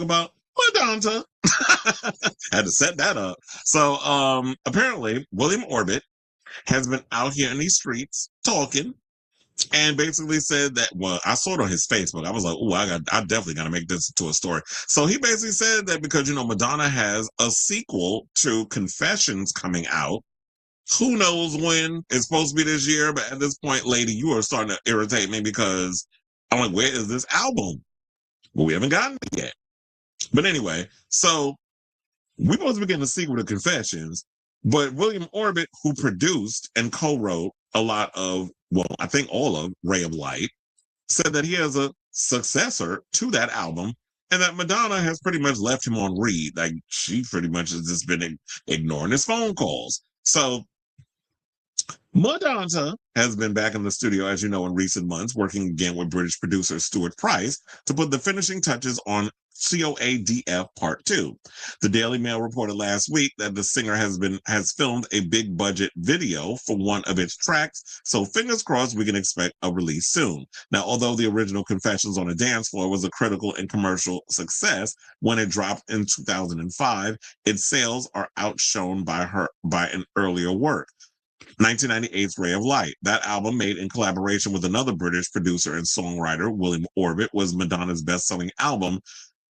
about Madonna. Had to set that up. So apparently William Orbit has been out here in these streets talking and basically said that, well, I saw it on his Facebook. I was like, oh, I definitely got to make this into a story. So he basically said that because, Madonna has a sequel to Confessions coming out. Who knows when? It's supposed to be this year, but at this point, lady, you are starting to irritate me because I'm like, where is this album? Well, we haven't gotten it yet. But anyway, so we supposed to be getting a sequel to Confessions, but William Orbit, who produced and co-wrote a lot of, well, I think all of Ray of Light, said that he has a successor to that album and that Madonna has pretty much left him on read. Like, she pretty much has just been ignoring his phone calls. So Madonna has been back in the studio, as you know, in recent months, working again with British producer Stuart Price to put the finishing touches on COADF Part 2. The Daily Mail reported last week that the singer has filmed a big budget video for one of its tracks, so fingers crossed we can expect a release soon. Now, although the original Confessions on a Dance Floor was a critical and commercial success when it dropped in 2005, its sales are outshone by an earlier work. 1998's Ray of Light. That album, made in collaboration with another British producer and songwriter, William Orbit, was Madonna's best-selling album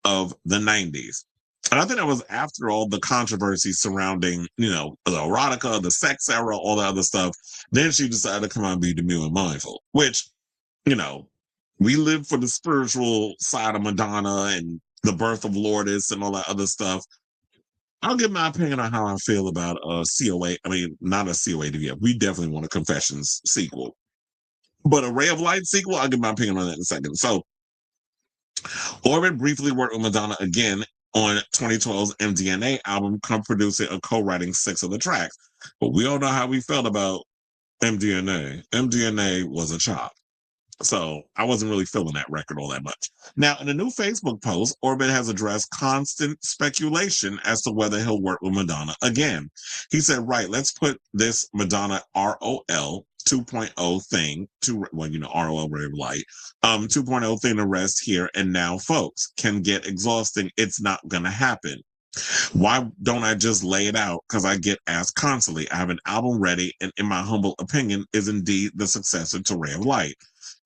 of the 90s. And I think that was after all the controversy surrounding, the erotica, the sex era, all that other stuff. Then she decided to come out and be demure and mindful, which, we live for the spiritual side of Madonna and the birth of Lourdes and all that other stuff. I'll give my opinion on how I feel about a COA. I mean, not a COADV. We definitely want a Confessions sequel. But a Ray of Light sequel, I'll give my opinion on that in a second. So, Orbit briefly worked with Madonna again on 2012's MDNA album, co-producing and co-writing 6 of the tracks. But we all know how we felt about MDNA. MDNA was a chop. So I wasn't really feeling that record all that much. Now, in a new Facebook post, Orbit has addressed constant speculation as to whether he'll work with Madonna again. He said, right, let's put this Madonna ROL 2.0 thing to, ROL Ray of Light, 2.0 thing to rest here and now, folks. Can get exhausting. It's not going to happen. Why don't I just lay it out? Because I get asked constantly. I have an album ready, and in my humble opinion, is indeed the successor to Ray of Light.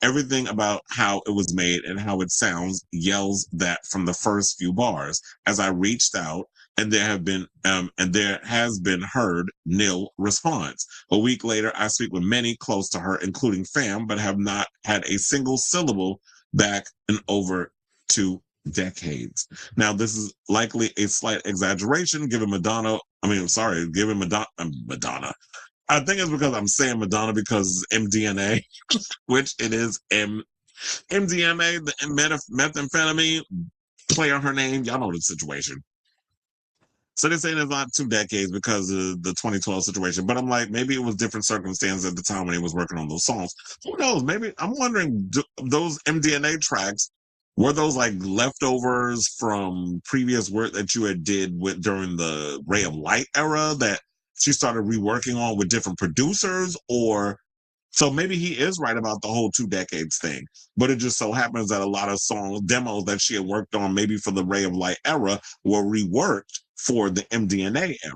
Everything about how it was made and how it sounds yells that from the first few bars. As I reached out, and there has been heard nil response. A week later, I speak with many close to her, including fam, but have not had a single syllable back in over 2 decades. Now, this is likely a slight exaggeration, given Madonna. I think it's because I'm saying Madonna because it's MDNA, which it is MDMA, the methamphetamine, play on her name. Y'all know the situation. So they're saying it's not 2 decades because of the 2012 situation. But I'm like, maybe it was different circumstances at the time when he was working on those songs. Who knows? Maybe I'm wondering, those MDNA tracks, were those like leftovers from previous work that you had did during the Ray of Light era that she started reworking on with different producers? Or so maybe he is right about the whole 2 decades thing, but it just so happens that a lot of songs, demos that she had worked on maybe for the Ray of Light era were reworked for the MDNA era.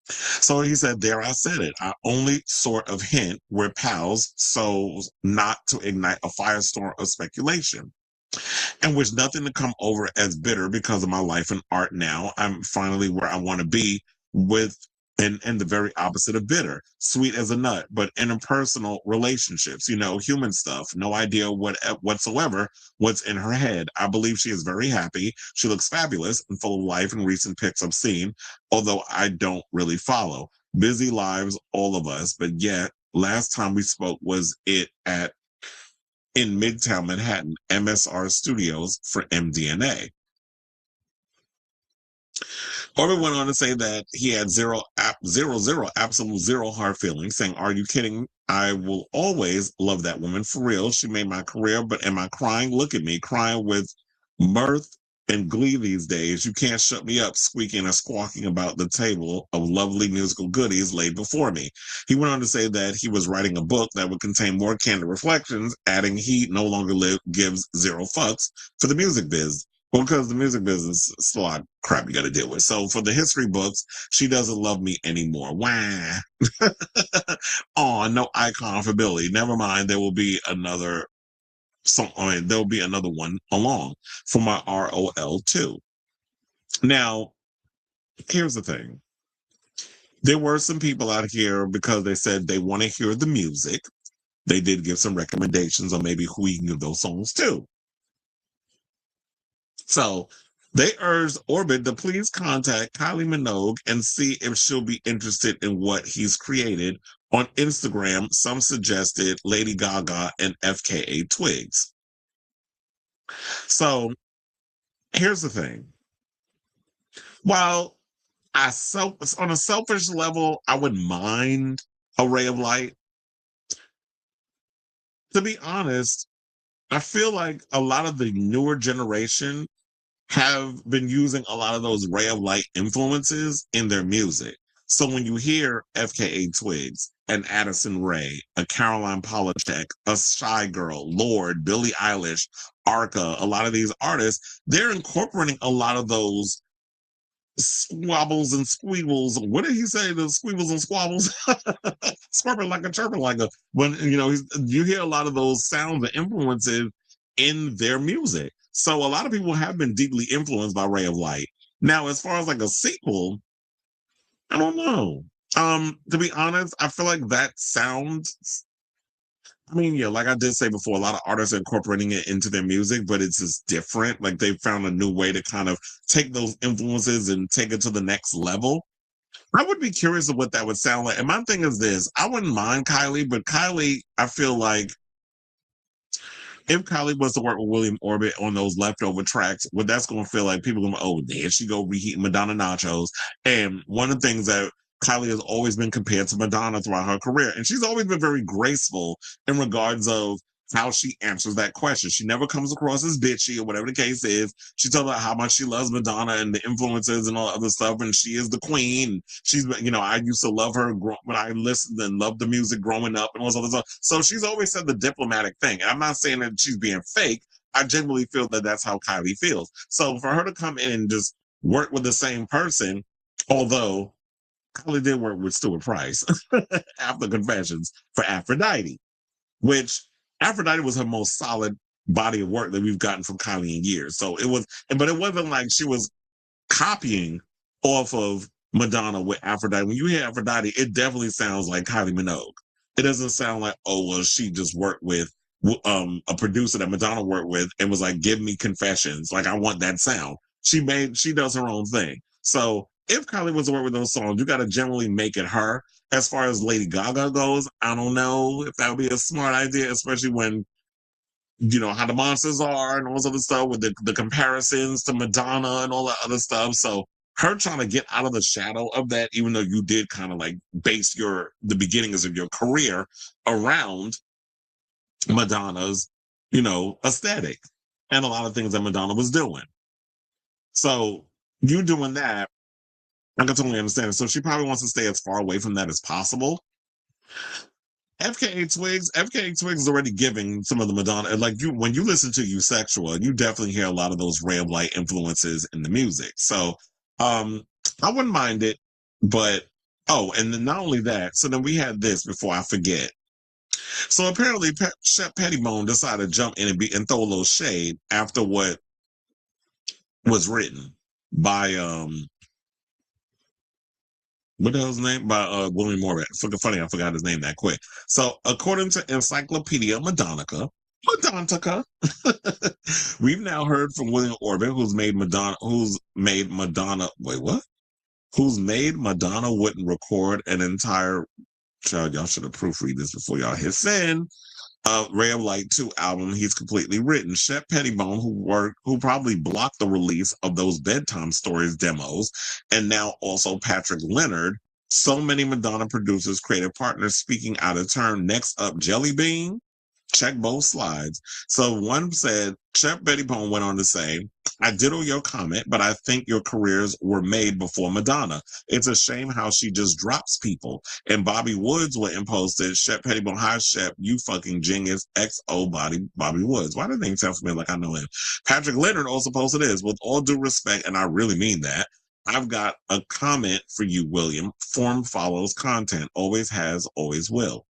So he said, there I said it. I only sort of hint we're pals, so not to ignite a firestorm of speculation. And wish nothing to come over as bitter because of my life in art now. I'm finally where I want to be with, and the very opposite of bitter, sweet as a nut, but interpersonal relationships, human stuff, no idea whatsoever what's in her head. I believe she is very happy. She looks fabulous and full of life in recent pics I've seen, although I don't really follow. Busy lives, all of us, but yet last time we spoke was in Midtown Manhattan, MSR Studios for MDNA. Orbit went on to say that he had absolute zero hard feelings, saying, are you kidding? I will always love that woman for real. She made my career, but am I crying? Look at me, crying with mirth and glee these days. You can't shut me up squeaking or squawking about the table of lovely musical goodies laid before me. He went on to say that he was writing a book that would contain more candid reflections, adding he no longer gives zero fucks for the music biz. Well, because the music business is a lot of crap you got to deal with. So for the history books, She Doesn't Love Me Anymore. Wah. Oh, no icon for Billy. Never mind. There will be another. There'll be another one along for my ROL too. Now, here's the thing. There were some people out here because they said they want to hear the music. They did give some recommendations on maybe who you can give those songs to. So they urged Orbit to please contact Kylie Minogue and see if she'll be interested in what he's created. On Instagram, some suggested Lady Gaga and FKA Twigs. So here's the thing. While on a selfish level, I wouldn't mind a ray of light. To be honest, I feel like a lot of the newer generation have been using a lot of those ray of light influences in their music. So when you hear FKA Twigs, an Addison Rae, a Caroline Polachek, a Shy Girl, Lorde, Billie Eilish, Arca, a lot of these artists, they're incorporating a lot of those squabbles and squeals. What did he say? The squeals and squabbles? Squirping like a chirping like a. When you hear a lot of those sounds and influences in their music. So a lot of people have been deeply influenced by Ray of Light. Now, as far as like a sequel, I don't know. To be honest, I feel like that sounds. I mean, yeah, like I did say before, a lot of artists are incorporating it into their music, but it's just different. Like they've found a new way to kind of take those influences and take it to the next level. I would be curious of what that would sound like. And my thing is this, I wouldn't mind Kylie, but Kylie, I feel like if Kylie was to work with William Orbit on those leftover tracks, what that's going to feel like, people going to, oh, there she go reheating Madonna nachos. And one of the things that Kylie has always been compared to Madonna throughout her career. And she's always been very graceful in regards of how she answers that question. She never comes across as bitchy or whatever the case is. She talks about how much she loves Madonna and the influences and all that other stuff. And she is the queen. She's, I used to love her when I listened and loved the music growing up and all this other stuff. So she's always said the diplomatic thing. And I'm not saying that she's being fake. I genuinely feel that that's how Kylie feels. So for her to come in and just work with the same person, although Kylie did work with Stuart Price after Confessions for Aphrodite, which Aphrodite was her most solid body of work that we've gotten from Kylie in years. So it was, but it wasn't like she was copying off of Madonna with Aphrodite. When you hear Aphrodite, it definitely sounds like Kylie Minogue. It doesn't sound like, oh, well, she just worked with a producer that Madonna worked with and was like, give me Confessions. Like, I want that sound. She does her own thing. So if Kylie was to work with those songs, you got to generally make it her. As far as Lady Gaga goes, I don't know if that would be a smart idea, especially when, how the monsters are and all this other stuff with the comparisons to Madonna and all that other stuff. So her trying to get out of the shadow of that, even though you did kind of like base the beginnings of your career around Madonna's, aesthetic and a lot of things that Madonna was doing. So you doing that, I can totally understand it. So she probably wants to stay as far away from that as possible. FKA Twigs is already giving some of the Madonna, like when you listen to You Sexual, you definitely hear a lot of those Ray of Light influences in the music. So I wouldn't mind it, but and then not only that, so then we had this before I forget. So apparently Shep Pettibone decided to jump in and throw a little shade after what was written by what the hell's his name? By William Orbit. Funny, I forgot his name that quick. So, according to Encyclopedia Madonnica, we've now heard from William Orbit, who's made Madonna. Wait, what? Who's made Madonna wouldn't record an entire. Child, y'all should have proofread this before y'all hit send. Ray of Light 2 album he's completely written. Shep Pettibone, who probably blocked the release of those Bedtime Stories demos, and now also Patrick Leonard. So many Madonna producers, creative partners speaking out of turn. Next up, Jelly Bean. Check both slides. So one said, Chef Betty Pone went on to say, I diddle your comment, but I think your careers were made before Madonna. It's a shame how she just drops people. And Bobby Woods went and posted, Chef Pettibone, hi Chef, you fucking genius, XO Bobby Woods. Why did they sound familiar like I know him? Patrick Leonard also posted this, with all due respect, and I really mean that, I've got a comment for you, William. Form follows content. Always has, always will.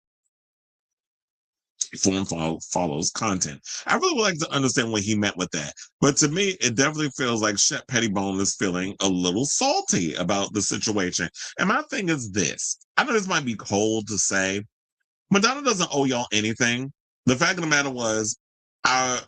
Form follows content. I really would like to understand what he meant with that. But to me, it definitely feels like Shep Pettibone is feeling a little salty about the situation. And my thing is this. I know this might be cold to say. Madonna doesn't owe y'all anything. The fact of the matter was,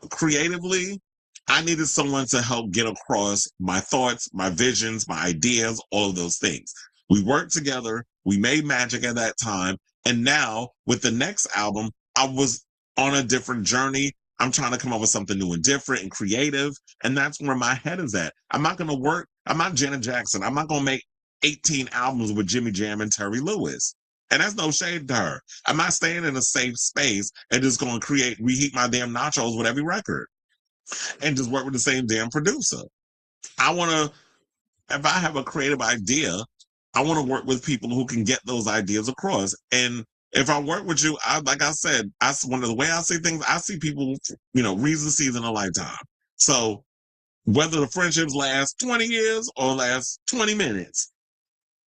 creatively, I needed someone to help get across my thoughts, my visions, my ideas, all of those things. We worked together. We made magic at that time. And now with the next album, I was on a different journey. I'm trying to come up with something new and different and creative. And that's where my head is at. I'm not going to work. I'm not Janet Jackson. I'm not going to make 18 albums with Jimmy Jam and Terry Lewis. And that's no shade to her. I'm not staying in a safe space and just going to reheat my damn nachos with every record and just work with the same damn producer. I want to, if I have a creative idea, I want to work with people who can get those ideas across. And if I work with you, like I said, one of the way I see things, I see people, reason season a lifetime. So whether the friendships last 20 years or last 20 minutes,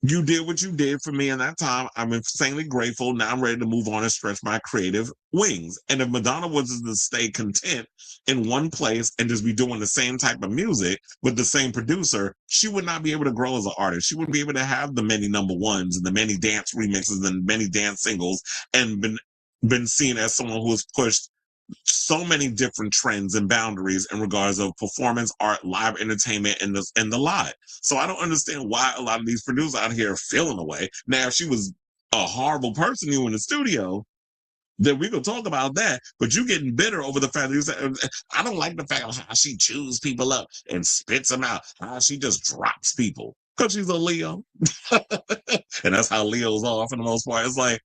you did what you did for me in that time. I'm insanely grateful. Now I'm ready to move on and stretch my creative wings. And if Madonna was to stay content in one place and just be doing the same type of music with the same producer, she would not be able to grow as an artist. She wouldn't be able to have the many number ones and the many dance remixes and many dance singles and been seen as someone who has pushed so many different trends and boundaries in regards of performance art, live entertainment, and the lot. So I don't understand why a lot of these producers out here are feeling away. Now, if she was a horrible person you in the studio, then we could talk about that. But you getting bitter over the fact that you said, I don't like the fact of how she chews people up and spits them out, how she just drops people because she's a Leo. And that's how Leos are for the most part. It's like,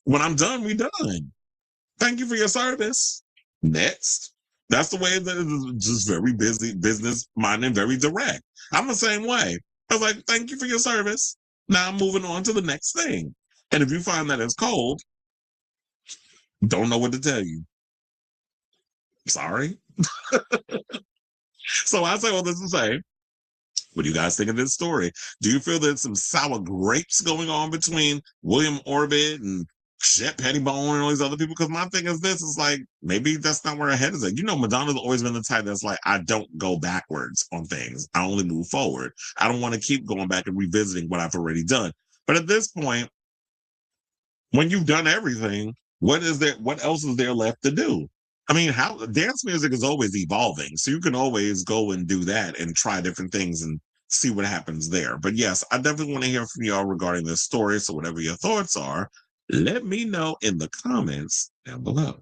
when I'm done, we done. Thank you for your service. Next. That's the way that it's just very busy, business minded, very direct. I'm the same way. I was like, thank you for your service. Now I'm moving on to the next thing. And if you find that it's cold, don't know what to tell you. Sorry. So I say all this to say, what do you guys think of this story? Do you feel there's some sour grapes going on between William Orbit and Shep Pettibone and all these other people? Because my thing is this, is like, maybe that's not where her head is at. Madonna's always been the type that's like, I don't go backwards on things. I only move forward. I don't want to keep going back and revisiting what I've already done. But at this point, when you've done everything, what else is there left to do? I mean, how dance music is always evolving. So you can always go and do that and try different things and see what happens there. But yes, I definitely want to hear from y'all regarding this story. So whatever your thoughts are, let me know in the comments down below.